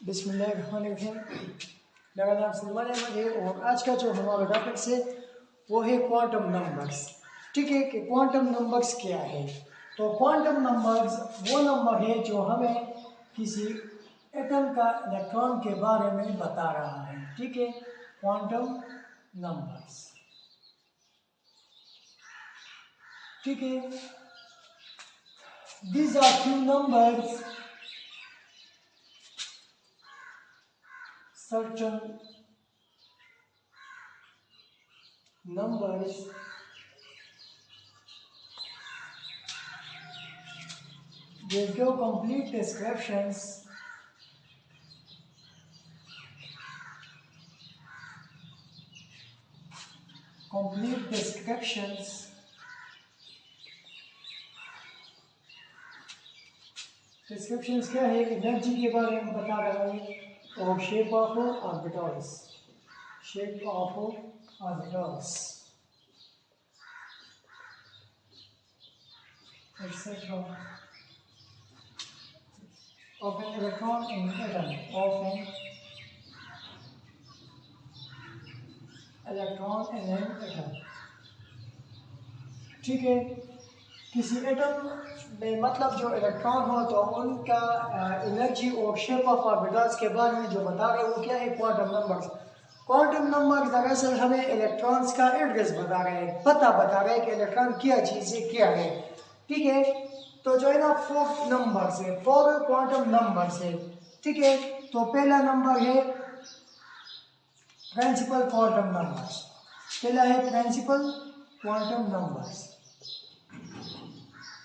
बिस्मिल्लाहिर्रहमानिर्रहीम। मेरा नाम सलमान अहमद है और आज का जो हमारा टॉपिक है वो है क्वांटम नंबर्स। ठीक है कि क्वांटम नंबर्स क्या है। तो क्वांटम नंबर्स वो नंबर है जो हमें किसी एटम का इलेक्ट्रॉन के बारे में बता रहा है। ठीक है, क्वांटम नंबर्स। ठीक है, these are few numbers, certain numbers they give complete descriptions descriptions क्या है, एनर्जी के बारे में बता रहा है और shape of orbitals, etc. of an electron in an atom, ठीक है, किसी एटम में मतलब जो इलेक्ट्रॉन हो तो उनका एनर्जी और शेप ऑफ ऑर्बिटल्स के बारे में जो बता रहे हैं वो क्या है, क्वांटम नंबर्स। क्वांटम नंबर्स दरअसल हमें इलेक्ट्रॉन्स का एड्रेस बता रहे हैं, पता बता रहे हैं कि इलेक्ट्रॉन क्या चीज़ है, क्या है। ठीक है, तो जो है ना फोर नंबर्स है, फोर क्वांटम नंबर्स है। ठीक है, तो पहला नंबर है प्रिंसिपल क्वांटम नंबर्स। पहला है principal quantum numbers,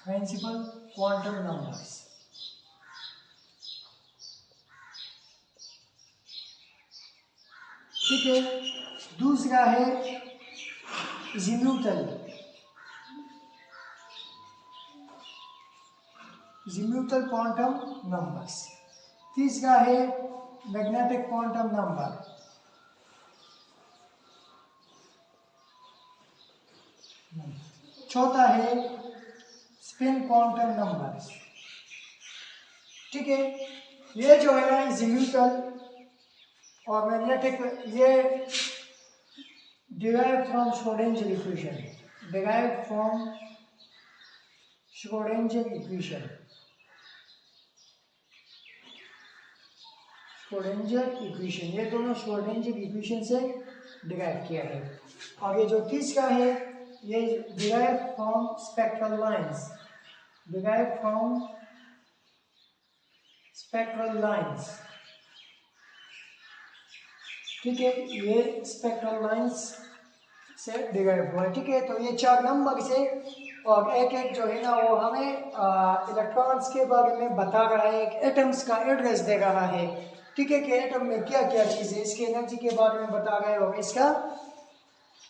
principal quantum numbers. ठीक है, दूसरा है ज़ीमुथल क्वांटम नंबर्स। तीसरा है मैग्नेटिक क्वांटम नंबर। चौथा है स्पिन क्वांटम नंबर्स। ठीक है, ये जो है ना ज़ीमुथल और मैग्नेटिक, ये डिराइव फ्रॉम श्रोडिंगर इक्वेशन, ये दोनों श्रोडिंगर इक्वेशन से डिराइव किया है। और ये जो तीसरा है ये डिराइव फ्रॉम स्पेक्ट्रल लाइंस। ठीक है, ये स्पेक्ट्रल लाइंस से डिराइव हुआ है। ठीक है, तो ये चार नंबर से और एक एक जो है ना वो हमें इलेक्ट्रॉन्स के बारे में बता रहा है, एटम्स का एड्रेस दे रहा है। ठीक है, कि एटम में क्या क्या चीज़ है, इसकी एनर्जी के बारे में बता रहा है और इसका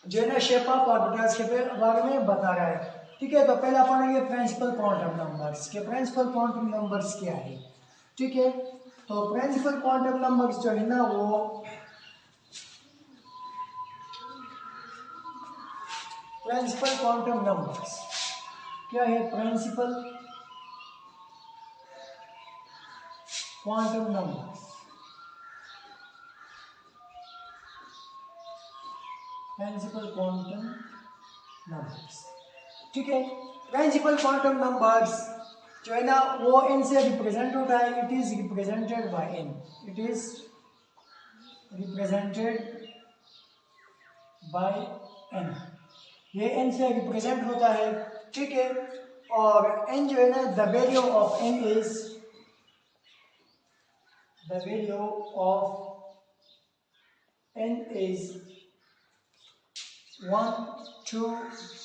जो है ना शेप ऑफ ऑर्बिटल्स के बारे में बता रहा है। ठीक है, तो पहला पढ़ेंगे प्रिंसिपल क्वांटम नंबर्स के प्रिंसिपल क्वांटम नंबर्स क्या है। ठीक है, तो प्रिंसिपल क्वांटम नंबर्स जो है ना वो प्रिंसिपल क्वांटम नंबर्स क्या है, प्रिंसिपल क्वांटम नंबर्स। ठीक है, प्रिंसिपल क्वांटम नंबर्स जो है ना वो n से रिप्रेजेंट होता है। It is represented by n, ये n से रिप्रेजेंट होता है। ठीक है, और n जो है ना the value of n is 1 2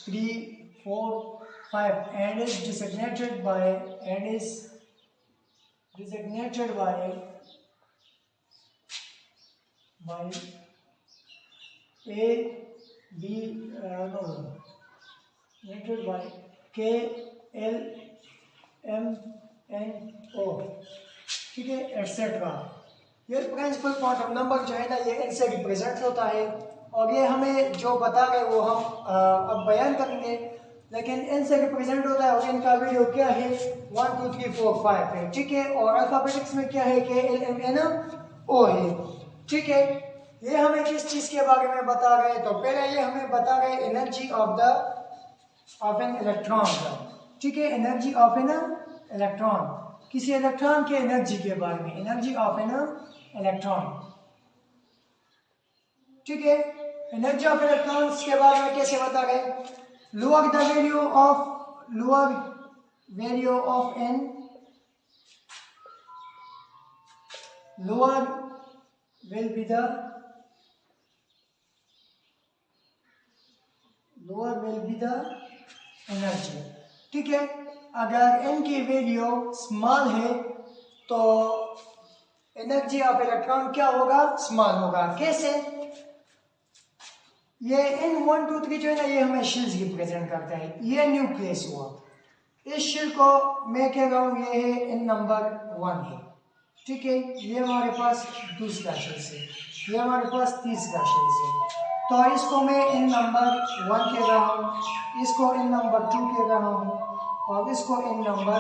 3 4 5 and is designated by A B designated by K L M N O। ठीक है, एटसेट्रा। ये प्रिंसिपल क्वांटम नंबर जो है ना ये n से रिप्रेजेंट होता है और ये हमें जो बता रहे वो हम अब बयान करेंगे। लेकिन n से रिप्रेजेंट होता है और n का वैल्यू क्या है 1 2 3 4 5 है, ठीक है। और अल्फाबेटिक्स में क्या है कि L M N O है, ठीक है। ये हमें किस चीज के बारे में बता रहे हैं, तो पहले ये हमें बता रहे हैं एनर्जी ऑफ एन इलेक्ट्रॉन का, ठीक है। एनर्जी ऑफ एन इलेक्ट्रॉन, किसी इलेक्ट्रॉन के एनर्जी के बारे में, एनर्जी ऑफ एन इलेक्ट्रॉन, ठीक है। एनर्जी ऑफ इलेक्ट्रॉन्स के बारे में कैसे बता रहे, lower the value of n lower will be the energy, ठीक है। अगर n की वैल्यू स्मॉल है तो एनर्जी ऑफ इलेक्ट्रॉन क्या होगा, स्मॉल होगा। कैसे, ये n 1 2 3 जो है ना, ये हमें शेल्स रिप्रेजेंट करता है। ये न्यूक्लियस हुआ, इस शेल को मैं कह रहा हूं ये है n नंबर 1 है, ठीक है। ये हमारे पास दूसरा शेल्स है, ये हमारे पास तीसरा शेल्स है। तो इसको मैं n नंबर 1 कह रहा हूँ, इसको n नंबर 2 कह रहा हूँ और इसको n नंबर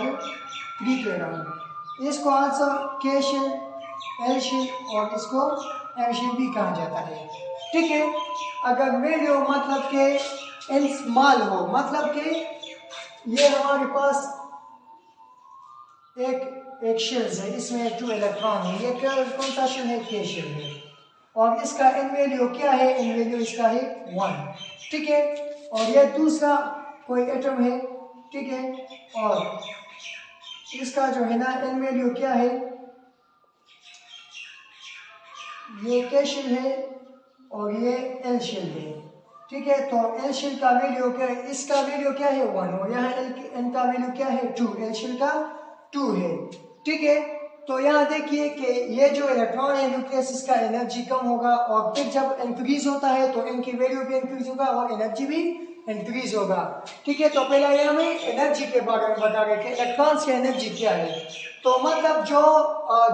3 कह रहा हूँ। इसको also K shell, L shell और इसको M शेल भी कहा जाता है, ठीक है। अगर वैल्यू मतलब के n स्मॉल हो, मतलब के ये हमारे पास एक शेल्स है, इसमें 2 इलेक्ट्रॉन है। ये कौन सा शेल है, K शेल है। और इसका n वैल्यू क्या है, n वैल्यू इसका है 1, ठीक है। और ये दूसरा कोई एटम है, ठीक है। और इसका जो है ना n वैल्यू क्या है, ये K शेल है और ये L शेल है, ठीक है। तो L शेल का वैल्यू क्या है, इसका वैल्यू क्या है 1 और यहाँ N का वैल्यू क्या है 2, L शेल का 2 है, ठीक है। तो यहाँ देखिए कि ये जो इलेक्ट्रॉन है न्यूक्लियस, इसका एनर्जी कम होगा और फिर जब इंक्रीज होता है तो n की वैल्यू भी इंक्रीज होगा और एनर्जी भी इंक्रीज होगा, ठीक है। तो पहले ये हमें एनर्जी के बारे में बता रहे कि इलेक्ट्रॉन्स की एनर्जी क्या है। तो मतलब जो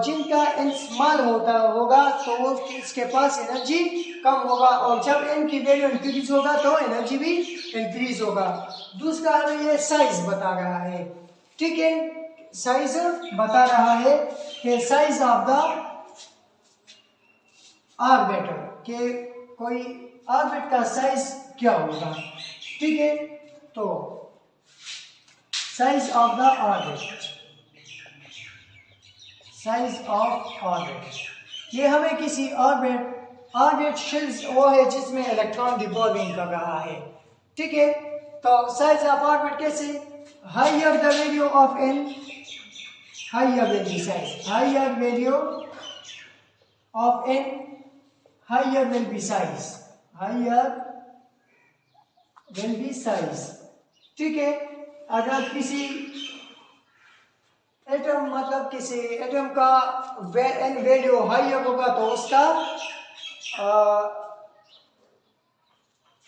जिनका n स्मॉल होगा तो वो इसके पास एनर्जी कम होगा और जब n की वैल्यू इंक्रीज होगा तो एनर्जी भी इंक्रीज होगा। दूसरा हमें ये साइज बता रहा है, ठीक है। साइज बता रहा है कि साइज ऑफ द ऑर्बिट, के कोई ऑर्बिट का साइज क्या होगा, ठीक है। तो साइज ऑफ द ऑर्बिट, ये हमें किसी ऑर्बिट शेल्स वो है जिसमें इलेक्ट्रॉन रिवॉल्विंग कर रहा है, ठीक है। तो साइज ऑफ ऑर्बिट कैसे, higher the value of n, higher will be size, higher value of n, higher will be size, ठीक है। अगर किसी एटम मतलब किसी एटम का n वैल्यू हायर होगा तो उसका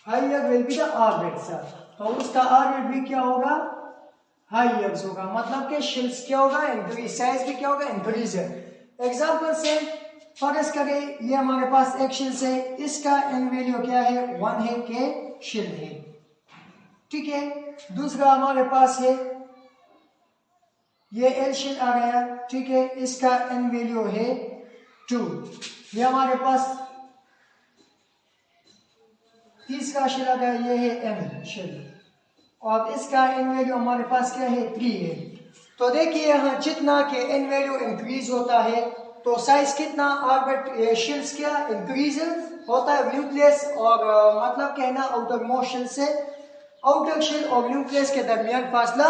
higher will be the orbit, तो उसका ऑर्बिट भी क्या होगा, हायर होगा। मतलब कि शेल्स क्या होगा, इंक्रीज, साइज भी क्या होगा, इंक्रीज है। एग्जांपल से फर्ज करें ये हमारे पास एक शेल्स है, इसका n वैल्यू क्या है 1 है, के शेल है, ठीक है। दूसरा हमारे पास है ये L शेल आ गया, ठीक है। इसका n वैल्यू है 2। ये हमारे पास तीसरा शेल आ गया, ये है M शेल और इसका n वैल्यू हमारे पास क्या है 3 है। तो देखिए यहाँ जितना के n वैल्यू इंक्रीज होता है तो साइज कितना, ऑर्बिट शेल्स क्या इंक्रीज होता है न्यूक्लियस और मतलब कहना आउटर मोस्ट शेल से आउटर शेल और न्यूक्लियस के दरमियान फासला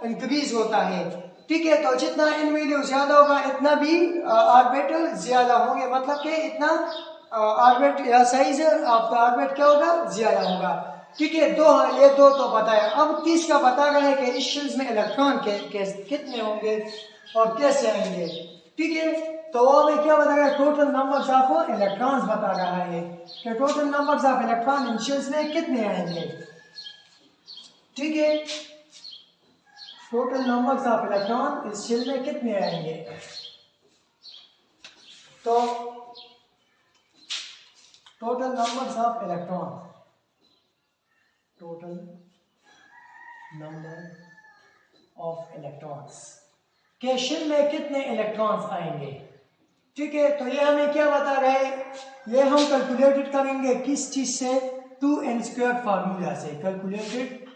इंक्रीज होता है, ठीक है। तो जितना n वैल्यू ज्यादा होगा इतना भी ऑर्बिट ज्यादा होंगे, मतलब कि इतना ऑर्बिट या साइज ऑफ द ऑर्बिट क्या होगा, ज्यादा होगा, ठीक है। ये दो तो बताया। अब तीसरा बता रहा है कि इस शेल्स में इलेक्ट्रॉन के कितने होंगे और कैसे आएंगे, ठीक है। तो वो हमें क्या बता रहा है, टोटल नंबर्स ऑफ इलेक्ट्रॉन्स बता रहा है कि total numbers of electron in shells में कितने आएंगे, ठीक है। टोटल नंबर्स ऑफ इलेक्ट्रॉन इस शेल में कितने आएंगे, तो total numbers of electron, total number of electrons, के शेल में कितने इलेक्ट्रॉन्स आएंगे। ठीक है, तो ये हमें क्या बता रहे हैं, ये हम कैलकुलेटेड करेंगे किस चीज से, 2n² फार्मूला से, कैलकुलेटेड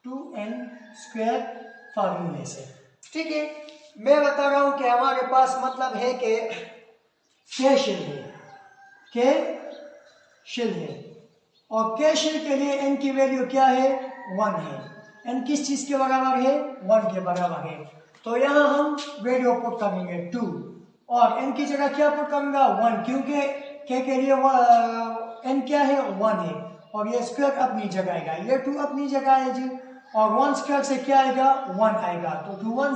2n² फार्मूले से। ठीक है, मैं बता रहा हूं कि हमारे पास मतलब है कि के शेल है, के शेल है, और के शेल के लिए n की वैल्यू क्या है, 1 है। n किस चीज के बराबर है, 1 के बराबर है। तो यहां हम वैल्यू पुट करेंगे 2, और n की जगह क्या पुट करूंगा, 1, क्योंकि के लिए n क्या है, 1 है, और ये स्क्वायर अपनी जगह आएगा, ये 2 अपनी जगह है जी, और 1 स्क्वायर से क्या आएगा, 1 आएगा, तो 2 1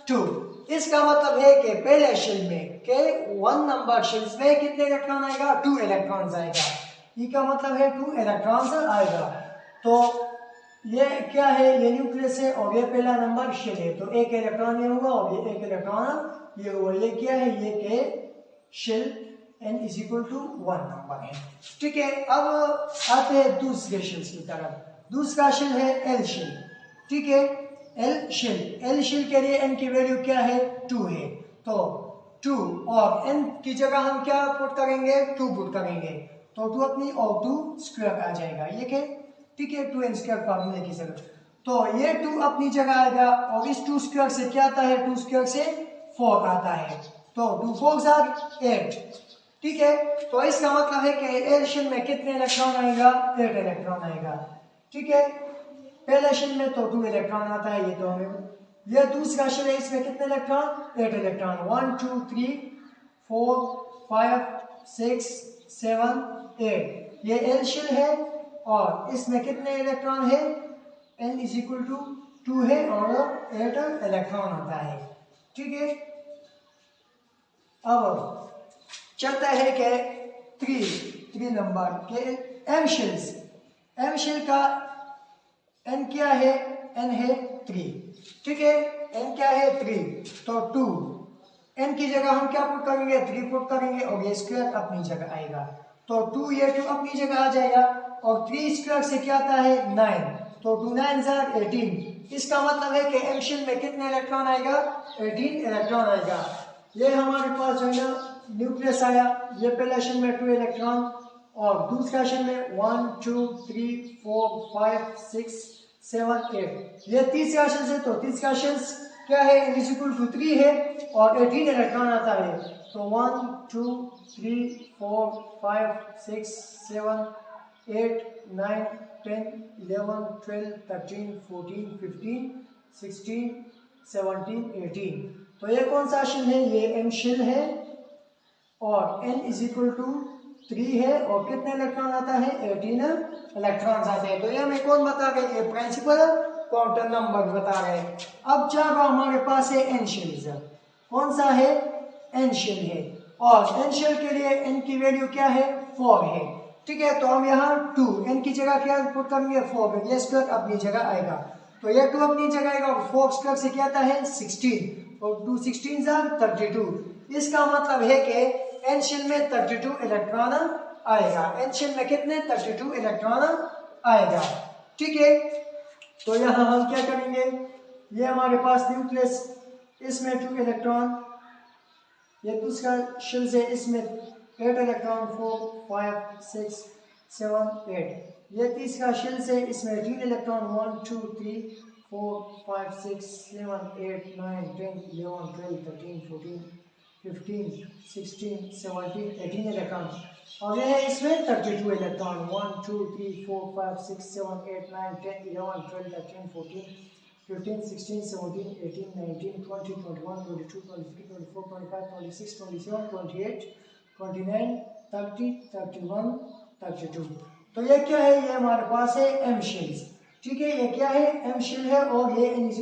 2। इसका मतलब है कि पहले शेल में के 1 नंबर शेल्स में कितने इलेक्ट्रॉन आएगा, 2 इलेक्ट्रॉन्स आएगा, ई का मतलब है 2 इलेक्ट्रॉन्स आएगा। तो ये क्या है, ये न्यूक्लियस है, और ये पहला नंबर शेल है, तो एक इलेक्ट्रॉन ये होगा और ये एक इलेक्ट्रॉन ये होगा, ये क्या है, ये के शेल n = 1 नंबर है। ठीक है, अब आते हैं दूसरे शेल्स की तरफ। दूसरा शेल है एल शेल। ठीक है, एल शेल के लिए n की वैल्यू क्या है, 2 है, तो 2, और n की जगह हम क्या पुट करेंगे, 2 पुट करेंगे, तो 2 अपनी और 2 स्क्वायर आ जाएगा, ये क्या, ठीक है, 2n² फार्मूले की जरूरत, तो ये 2 अपनी जगह आएगा, और इस 2 स्क्वायर से क्या आता है, 2 स्क्वायर से 4 आता है, तो 2 4 8। ठीक है, तो इसका मतलब है कि एल शेल में कितने इलेक्ट्रॉन आएगा, 8 इलेक्ट्रॉन आएगा। ठीक है, पहले शेल में तो 2 इलेक्ट्रॉन आता है, ये तो हमें, ये दूसरा शेल है, इसमें कितने इलेक्ट्रॉन, 8 इलेक्ट्रॉन, 1 2 3 4 5 6 7 8, ये एल शेल है, और इसमें कितने इलेक्ट्रॉन है, n = 2 है, और 8 इलेक्ट्रॉन आता है। ठीक है, अब चलता है कि 3 नंबर के एम शेल का n क्या है, n है 3। ठीक है, n क्या है, 3, तो 2, n की जगह हम क्या पुट करेंगे, 3 पुट करेंगे, और ये स्क्वायर अपनी जगह आएगा, तो 2 ये 2 अपनी जगह आ जाएगा, और 3 स्क्वायर से क्या आता है, 9, तो 2 9 18। इसका मतलब है कि एम शेल में कितने इलेक्ट्रॉन आएगा, 18 इलेक्ट्रॉन आएगा। ये हमारे पास जो है ना न्यूक्लियस आया, ये पहला शेल में 2 इलेक्ट्रॉन, और दूसरा शेल में 1 2 3 4 5 6 7 8, ये तीसरा शेल है, तो तीसरा शेल क्या है, n = 3 है, और 18 इलेक्ट्रॉन आता है, तो 1 2 3 4 5 6 7 8 9 10 11 12 13 14 15 16 17 18, तो ये कौन सा शेल है, ये एम शेल है, और n = 3 है, और कितने इलेक्ट्रॉन आता है, 18 इलेक्ट्रॉन्स आते हैं। तो ये हमें कौन बता रहे, ये प्रिंसिपल क्वांटम नंबर बता रहे हैं। अब चारों हमारे पास है n शेल, कौन सा है, n शेल है, और n शेल के लिए n की वैल्यू क्या है, 4 है। ठीक है, तो हम यहाँ 2, n की जगह क्या पुट करेंगे, 4, ये स्क्वायर अपनी जगह आएगा, तो ये 2 अपनी जगह आएगा, और 4 स्क्वायर से क्या आता है, 16, और 2 16 32। इसका मतलब है कि n शेल में 32 इलेक्ट्रॉन आएगा, n शेल में कितने, 32 इलेक्ट्रॉन आएगा। ठीक है, तो यहाँ हम क्या करेंगे, ये हमारे पास न्यूक्लियस, इसमें 2 इलेक्ट्रॉन, ये दूसरा शेल से, इसमें 8 इलेक्ट्रॉन, 4 5 6 7 8, ये तीसरा शेल से, इसमें 3 इलेक्ट्रॉन, 1 2 3 4 5 6 7 8 9 10 11 12 13 14 15 16 17 18 इलेक्ट्रॉन, और ये है इसमें 32 इलेक्ट्रॉन, 1 2 3 4 5 6 7 8 9 10 11 12 13 14 15 16 17 18 19 20 21 22 23 24 25 26 27 28 29 30 31 32। तो ये क्या है, ये हमारे पास है एम शेल्स। ठीक है, ये क्या है, एम शेल है, और ये n =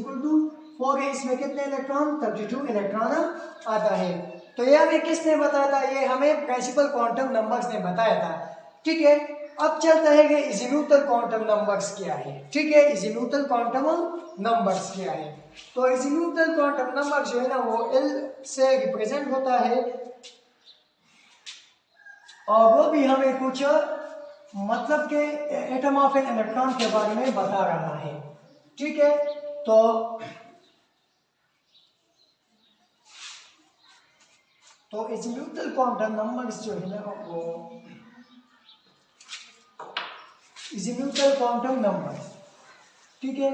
4 है, इसमें कितने इलेक्ट्रॉन, 32 इलेक्ट्रॉन आता है। तो ये हमें किसने बताया था, ये हमें प्रिंसिपल क्वांटम नंबर्स ने बताया था। ठीक है, अब चलता है कि इज़िम्यूथल क्वांटम नंबर्स क्या है। ठीक है, इज़िम्यूथल क्वांटम नंबर्स क्या है, तो इज़िम्यूथल क्वांटम नंबर जो है ना, वो L से रिप्रेजेंट होता है, और वो भी हमें कुछ मतलब कि एटम ऑफ एन इलेक्ट्रॉन के बारे में बता रहा है। ठीक है, तो एजीम्यूटल क्वांटम नंबर्स जो है ना वो एजीम्यूटल क्वांटम नंबर, ठीक है,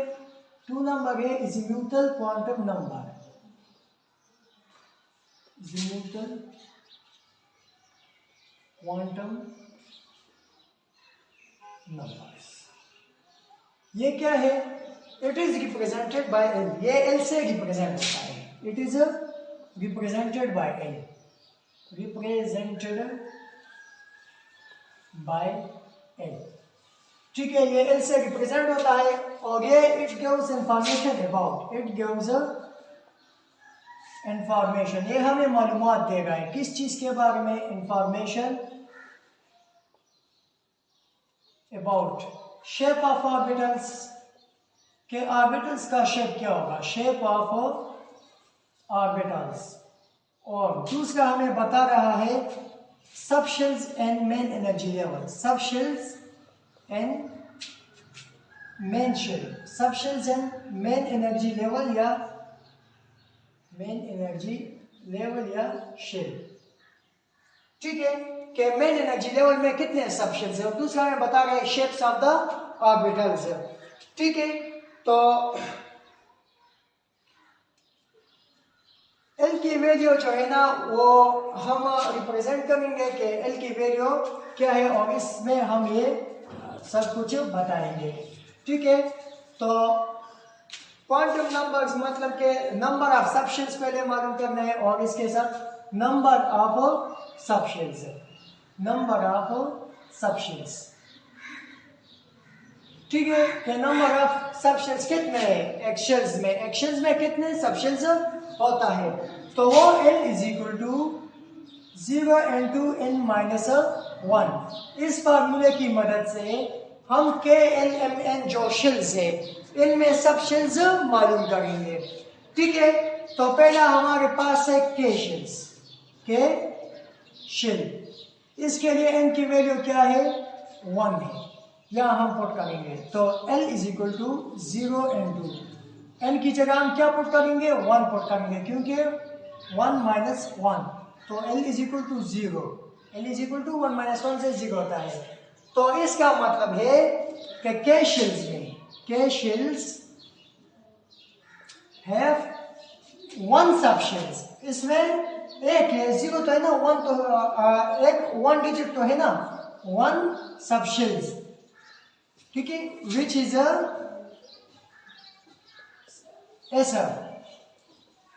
2 नंबर है एजीम्यूटल क्वांटम नंबर, एजीम्यूटल क्वांटम नंबर्स। ये क्या है? It is represented by L, ये एल से रिप्रेजेंट होता है, it is represented by L, represented by L. ठीक है, ये एल से रिप्रेजेंट होता है और ये it gives information about, it gives information, ये हमें मालूमात देगा है किस चीज के बारे में, information about shape of orbitals, के ऑर्बिटल्स का शेप क्या होगा, शेप ऑफ ऑर्बिटल्स। और दूसरा हमें बता रहा है subshells and main energy level, subshells and main shell, subshells and main energy level या मेन एनर्जी लेवल या शेल। ठीक है, कि मेन एनर्जी लेवल में कितने सबशेल्स है, और दूसरा हमें बता रहे शेप्स ऑफ द ऑर्बिटल्स है। ठीक है, तो एल की वैल्यू जो है ना वो हम रिप्रेजेंट करेंगे कि एल की वैल्यू क्या है और इसमें हम ये सब कुछ बताएंगे। ठीक है, तो क्वांटम नंबर्स मतलब के नंबर ऑफ सबशेल्स पहले मालूम करना है और इसके साथ number of subshells, number of subshells. ठीक है, कि नंबर ऑफ सबशेल्स कितने हैं एक्शेल्स में, एक्शेल्स में कितने सबशेल्स होता है, तो वो n is equal to 0 into n minus 1। इस फार्मूले की मदद से हम के एल एम एन जो शेल्स है इनमें सब शेल्स मालूम करेंगे। ठीक है, तो पहला हमारे पास है के शेल्स, के शेल, इसके लिए n की वैल्यू क्या है 1 है, यहाँ हम पुट करेंगे, तो l is equal to 0 into n की जगह हम क्या पुट करेंगे 1 पुट करेंगे, क्योंकि 1 माइनस 1, तो l is equal to 0, l is equal to 1 minus 1 से 0 होता है। तो इसका मतलब है कि के शेल्स में, के शेल्स हैव 1 सबशेल्स, इसमें एक है 0 तो है ना, 1 तो एक 1 डिजिट तो है ना, 1 सबशेल्स। ठीक है, विच इज ऐसा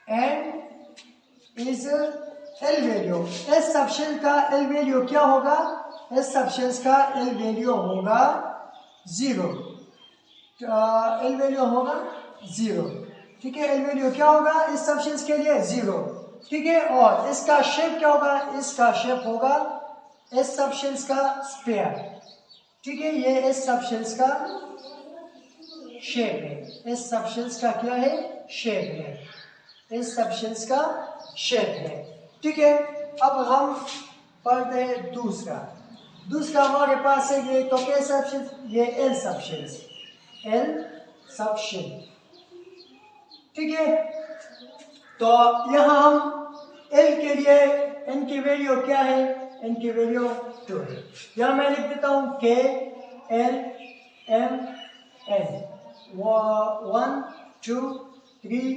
and is L value, S subshell का एल वैल्यू क्या होगा, एस सबशेल्स का एल वैल्यू होगा 0, एल वैल्यू होगा 0। ठीक है, एल वैल्यू क्या होगा इस सबशेल्स के लिए 0। ठीक है, और इसका शेप क्या होगा, इसका शेप होगा एस सबशेल्स का स्फीयर। ठीक है, ये एस सबशेल्स का शेप है, एस सबशेल्स का क्या है शेप है, इस सबशेल्स का शेप है। ठीक है, अब हम पढ़ते हैं दूसरा, दूसरा हमारे पास है ये तो क्या सबशेल्स, ये एल सबशेल्स, एल सबशेल। ठीक है, तो यहाँ हम एल के लिए एन की वैल्यू क्या है, एन की वैल्यू 2 है, यहाँ मैं लिख देता हूँ के एल एम एन 1 2 3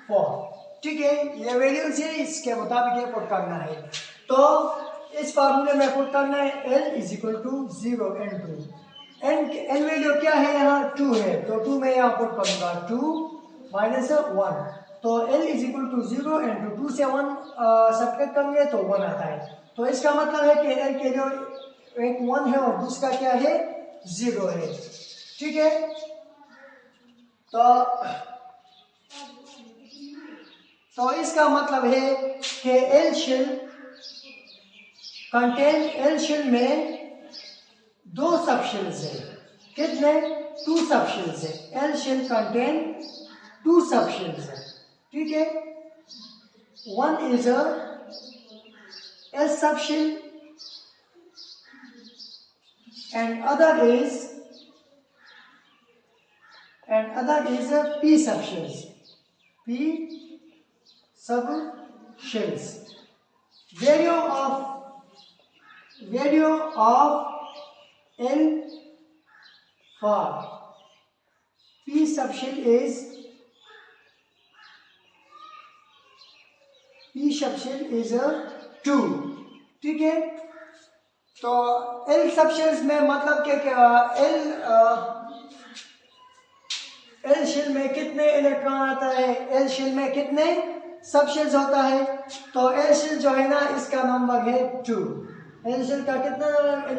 4। ठीक है, ये वैल्यूज है, इसके मुताबिक ये पुट करना है, तो इस फार्मूले में पुट करना है L is equal to 0 and 2, n value क्या है यहाँ 2 है, तो 2 में यहाँ पुट करूंगा 2 माइनस 1, तो L is equal to 0 and 2 से 1 सब्ट्रैक्ट करेंगे तो 1 आता है, तो इसका मतलब है कि L के लिए एक 1 है और दूसरा क्या है 0 है। ठीक है, तो इसका मतलब है कि L shell contain, L shell में 2 सबशेल्स है, कितने 2 सबशेल्स है, एल शेल कंटेन 2 सबशेल्स है। ठीक है, 1 is a S subshell and other is P subshells. P subshells. Value of L for P subshell is a 2. ठीक है, तो L सबशेल्स में मतलब कि L शेल में कितने इलेक्ट्रॉन आता है, L शेल में कितने सबशेल्स होता है, तो L शेल जो है ना इसका नंबर है 2. L शेल का कितना N =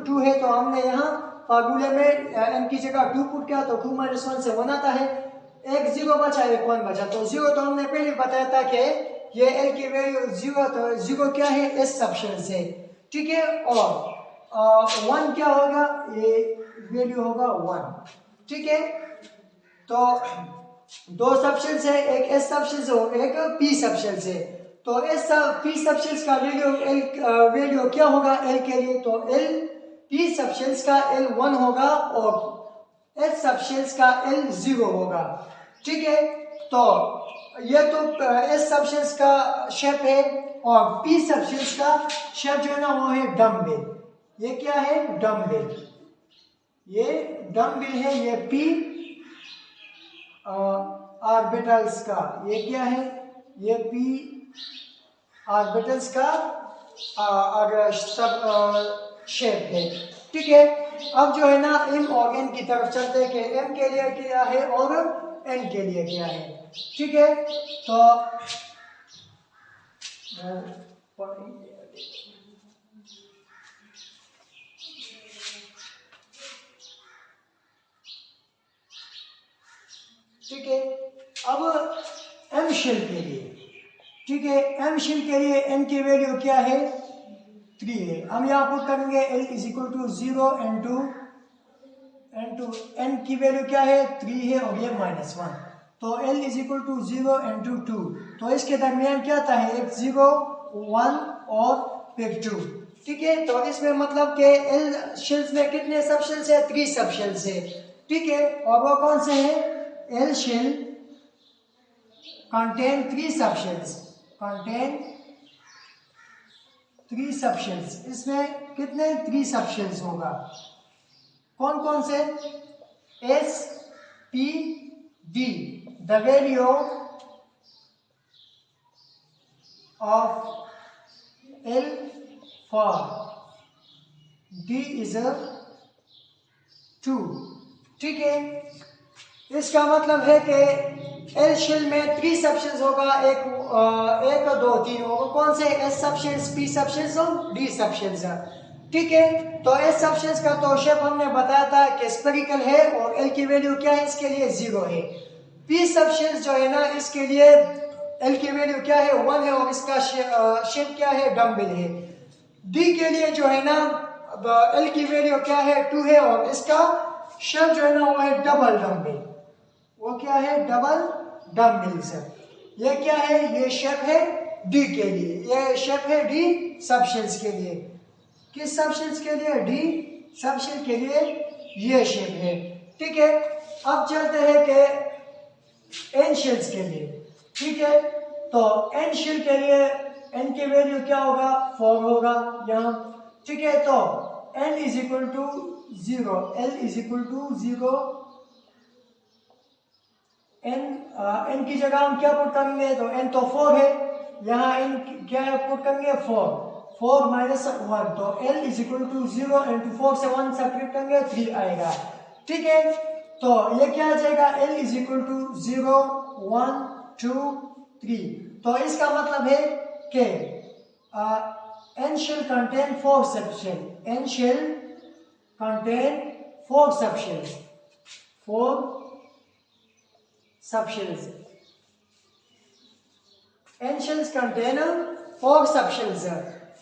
2 है, तो हमने यहाँ फार्मूले में n की जगह 2 पुट किया तो 2 - 1 से 1 आता है. एक 0 बचा, एक 1 बचा, तो 0 तो हमने पहले बताया था कि ये L की वैल्यू 0, तो 0 क्या है, S सबशेल से. ठीक है, और 1 क्या होगा, ये वैल्यू होगा 1. ठीक है, तो 2 सबशेल्स है, एक S सबशेल से और एक P सबशेल से. तो P सबशेल्स का वैल्यू क्या होगा L के लिए, तो P सबशेल्स का L 1 होगा और S सबशेल्स का L 0 होगा. ठीक है, तो ये तो S सबशेल्स का शेप है और P सबशेल्स का शेप जो है ना वो है डम्बेल. ये क्या है, डम्बेल. ये डम्बेल है, ये P ऑर्बिटल्स का, ये क्या है, ये P ऑर्बिटल्स का सब शेप है. ठीक है, अब जो है ना M और N की तरफ चलते हैं कि M के लिए क्या है और N के लिए क्या है. ठीक है, तो ठीक है, अब M शेल के लिए, ठीक है, M शेल के लिए N की वैल्यू क्या है, 3 है. हम यहाँ पुट करेंगे L = 0 into N की वैल्यू क्या है, 3 है और ये -1, तो L = 0 into 2, तो इसके दरमियान क्या था है, एक 0 1 और फिर 2. ठीक है, तो इसमें मतलब के L शेल्स में कितने सबशेल्स है, 3 सबशेल्स है. ठीक है, और वो कौन से हैं, L शेल contain 3 subshells, इसमें कितने 3 सबशेल्स होगा, कौन कौन से, S P D. The value of L for D is a 2. ठीक है, इसका मतलब है कि L शेल में 3 सबशेल्स होगा, एक 2 3 होगा, कौन से, S सबशेल्स, P सबशेल्स और D सबशेल्स. ठीक है, तो S सबशेल्स का तो शेप हमने बताया था कि स्फेरिकल है और L की वैल्यू क्या है, इसके लिए 0 है. P सबशेल्स जो है ना इसके लिए L की वैल्यू क्या है, 1 है और इसका शेप क्या है, डम्बेल है. D के लिए जो है ना L की वैल्यू क्या है, 2 है और इसका शेप जो है ना वो है डबल डम्बेल. वो क्या है, डबल डम्बेल्स. ये क्या है, ये शेप है D के लिए, ये शेप है D सबशेल्स के लिए. किस सबशेल्स के लिए, D सबशेल के लिए ये शेप है. ठीक है, अब चलते हैं कि N शेल्स के लिए. ठीक है, तो N शेल के लिए N की वैल्यू क्या होगा, 4 होगा यहाँ. ठीक है, तो N = 0, L = 0, N की जगह हम क्या पुट करेंगे, तो N तो 4 है, यहाँ N क्या है पुट करेंगे, 4 -1, तो L = 0 into 4 से 1 सब्ट्रैक्ट करेंगे, 3 आएगा. ठीक है, तो ये क्या आ जाएगा, L = 0 1 2 3, तो इसका मतलब है कि N shall contain 4 subshells. N shall contain 4 subshells. 4 subshells. N shells contain 4 subshells.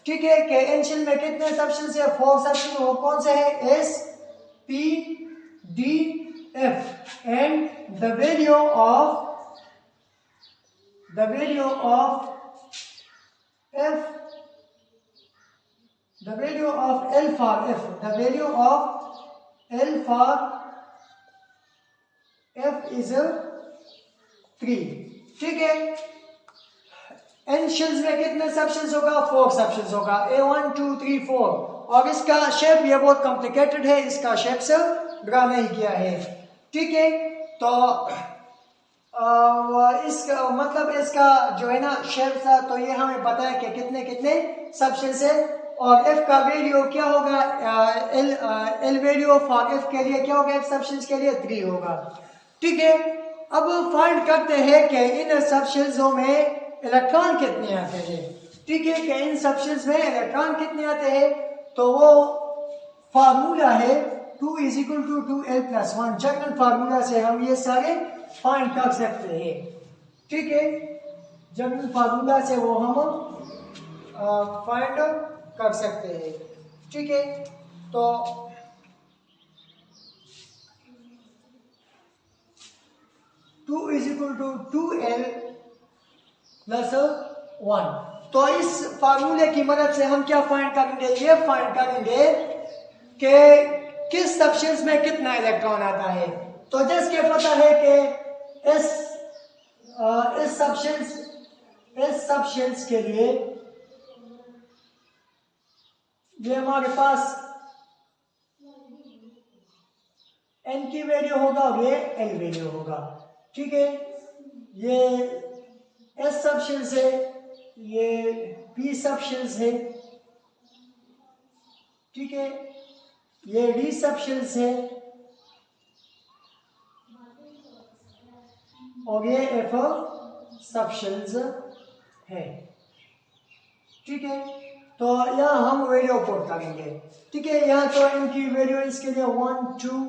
ठीक है, कि N shell में कितने सबशेल्स है, 4 सबशेल. वो कौन से है, S P D F. and the value of F the value of L for F, the value of L for F is 3। ठीक है, n शेल्स में कितने सबशेल्स होगा? 4 सबशेल्स होगा, A1 2 3 4। और इसका शेप ये बहुत कॉम्प्लिकेटेड है, इसका शेप से ड्रा नहीं किया है। ठीक है, तो इसका मतलब इसका जो है ना शेप था, तो ये हमें पता है कि कितने कितने सबशेल्स है। और f का वैल्यू क्या होगा? L वैल्यू फॉर f के लिए क्या होगा? f सबशेल्स के लिए 3 होगा। ठीक है, अब फाइंड करते हैं कि इन सबशेल्सों में इलेक्ट्रॉन कितने आते हैं। ठीक है, कि इन सबशेल्स में इलेक्ट्रॉन कितने आते हैं, तो वो फार्मूला है 2 = 2l+1। जनरल फार्मूला से हम ये सारे फाइंड कर सकते हैं। ठीक है, जनरल फार्मूला से वो हम फाइंड कर सकते हैं। ठीक है, तो टू = 2l+1। तो इस फार्मूले की मदद से हम क्या फाइंड करेंगे? ये फाइंड करेंगे कि किस सबशेल्स में कितना इलेक्ट्रॉन आता है। तो जैसे पता है कि इस सबशेल्स के लिए ये हमारे पास n की वैल्यू होगा और ये l वैल्यू होगा। ठीक है, ये s सबशेल्स है, ये p सबशेल्स है। ठीक है, ये d सबशेल्स है और ये f सबशेल्स है। ठीक है, तो यहाँ हम वैल्यू पुट करेंगे। ठीक है, यहाँ तो n की वैल्यू इसके लिए 1 2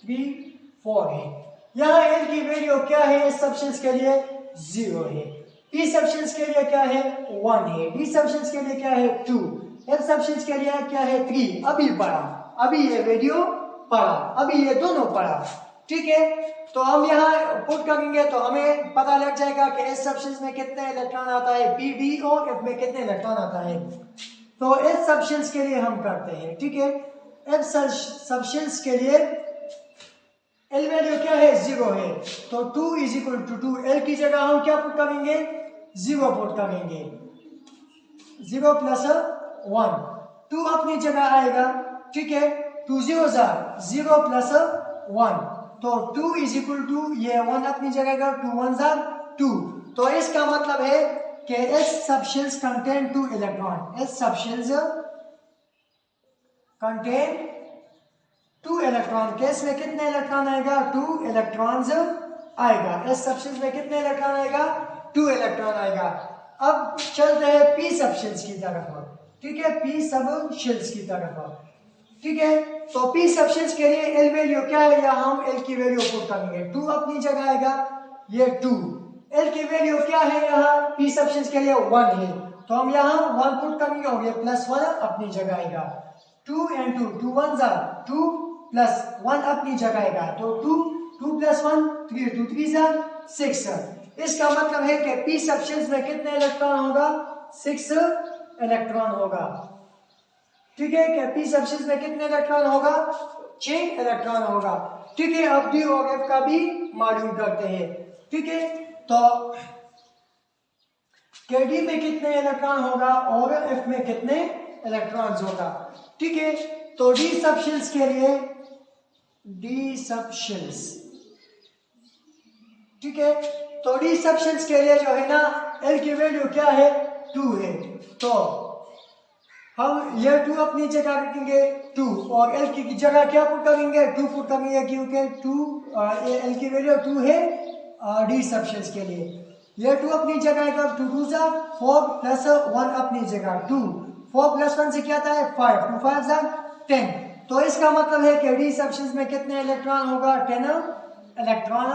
3 4 है। यहाँ n की वैल्यू क्या है? इस सबशेल्स के लिए 0 है, p सबशेल्स के लिए क्या है? 1 है, d सबशेल्स के लिए क्या है? 2, f सबशेल्स के लिए क्या है? 3। अभी पढ़ा, अभी ये वीडियो पढ़ा, अभी ये दोनों पढ़ा। ठीक है, तो हम यहाँ पुट करेंगे तो हमें पता लग जाएगा कि इस सबशेल्स में कितने इलेक्ट्रॉन आता है, p d और f में कितने इलेक्ट्रॉन आता है। तो इस सबशेल्स के लिए हम करते हैं। ठीक है, f सबशेल्स के लिए L वैल्यू क्या है? 0 है, तो 2 = 2। L की जगह हम क्या पुट करेंगे? 0 पुट करेंगे, 0+1। 2 अपनी जगह आएगा। ठीक है, 2 0 0+1, तो 2 = ये 1 अपनी जगह आएगा, 2 1 2। तो इसका मतलब है कि S subshells contain 2 electron. S subshells contain 2 electron. Case में कितने इलेक्ट्रॉन आएगा? 2 इलेक्ट्रॉन्स आएगा। इस सबशेल्स में कितने इलेक्ट्रॉन आएगा? 2 इलेक्ट्रॉन आएगा। अब चलते हैं p सबशेल्स की तरफ। ठीक है, p सबशेल्स की तरफ। ठीक है, तो p सबशेल्स के लिए L वैल्यू क्या है? या हम L की वैल्यू पुट करेंगे, 2 अपनी जगह आएगा, ये 2। L की वैल्यू क्या है? यहाँ p सबशेल्स के लिए 1 है, तो हम यहाँ 1 पुट करेंगे और ये +1 अपनी जगह आएगा। 2 and 2, 2 1 2 +1 अपनी जगह आएगा, तो 2 2 + 1 3, 2 3 6। इसका मतलब है कि p सबशेल्स में कितने इलेक्ट्रॉन होगा? 6 इलेक्ट्रॉन होगा। ठीक है, कि p सबशेल्स में कितने इलेक्ट्रॉन होगा? 6 इलेक्ट्रॉन होगा। ठीक है, अब d और f का भी मालूम करते हैं। ठीक है, तो d में कितने इलेक्ट्रॉन होगा और f में कितने इलेक्ट्रॉन्स होगा। ठीक है, तो d सबशेल्स के लिए d सबशेल्स, ठीक है, तो d सबशेल्स के लिए जो है ना L की वैल्यू क्या है? 2 है, तो हम ये 2 अपनी जगह रखेंगे 2 और L की जगह क्या पुट करेंगे? 2 पुट करेंगे, क्योंकि 2 L की वैल्यू 2 है d सबशेल्स के लिए। ये 2 अपनी जगह आएगा, 2 2 4 +1 अपनी जगह 2, 4 + 1 से क्या आता है? 5, 2 5 10। तो इसका मतलब है कि d सबशेल्स में कितने इलेक्ट्रॉन होगा? 10 इलेक्ट्रॉन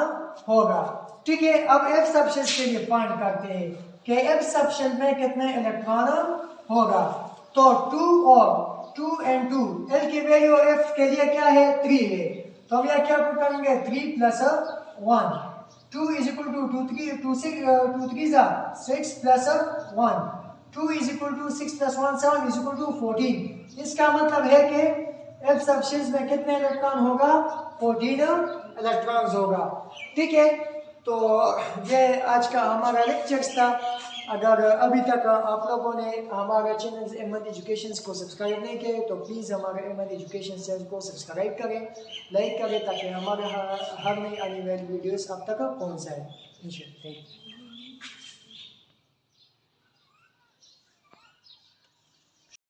होगा। ठीक है, अब f सबशेल्स के लिए फाइंड करते हैं कि f सबशेल में कितने इलेक्ट्रॉन होगा। तो 2 और 2 and 2, L की वैल्यू f के लिए क्या है? 3 है, तो हम यहाँ क्या पुट करेंगे? 3 + 1, 2 = 2 3 6 + 1, 2 is equal to 6 plus 1 7 is equal to 14। इसका मतलब है कि एफ सबशेल्स में कितने इलेक्ट्रॉन होगा, 14 इलेक्ट्रॉन्स होगा। ठीक है, तो ये आज का हमारा लेक्चर्स था। अगर अभी तक आप लोगों ने हमारे चैनल अहमद एजुकेशन को सब्सक्राइब नहीं किया तो प्लीज़ हमारे अहमद एजुकेशन चैनल को सब्सक्राइब करें, लाइक करें, ताकि हमारे हर नई आने वाली वीडियोस आप तक पहुंच जाए। Thank you.